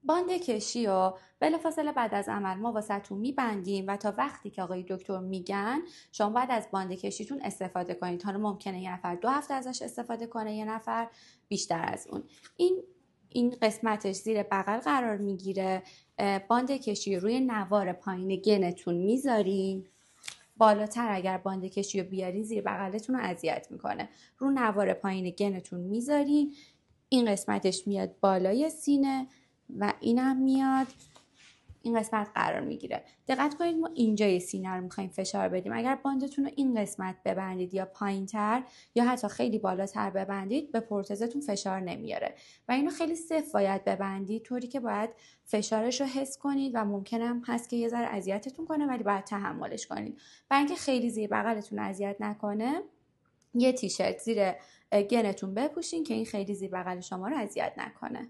باند کشی و بلافاصله بعد از عمل ما واسهتون میبندیم و تا وقتی که آقای دکتر میگن شما باید از باند کشیتون استفاده کنید. حالا ممکنه یه نفر 2 هفته ازش استفاده کنه، یه نفر بیشتر از اون. این قسمتش زیر بغل قرار میگیره. باند کشی روی نوار پایین گنتون میذارین. بالاتر اگر باند کشی رو بیارین زیر بغلتون رو اذیت میکنه. رو نوار پایین گنتون میذارین. این قسمتش میاد بالای سینه و اینم میاد این قسمت قرار میگیره. دقت کنید ما اینجای سینه رو میخوایم فشار بدیم. اگر باندتون رو این قسمت ببندید یا پایینتر یا حتی خیلی بالاتر ببندید به پروتزتون فشار نمیاره و اینو خیلی صفر باید ببندید، طوری که باید فشارش رو حس کنید و ممکنه هم هست که یه ذره اذیتتون کنه ولی باید تحملش کنید. برای اینکه خیلی زیر بغلتون اذیت نکنه یه تیشرت زیر گنتون بپوشین که این خیلی زیر بغل شما رو اذیت نکنه.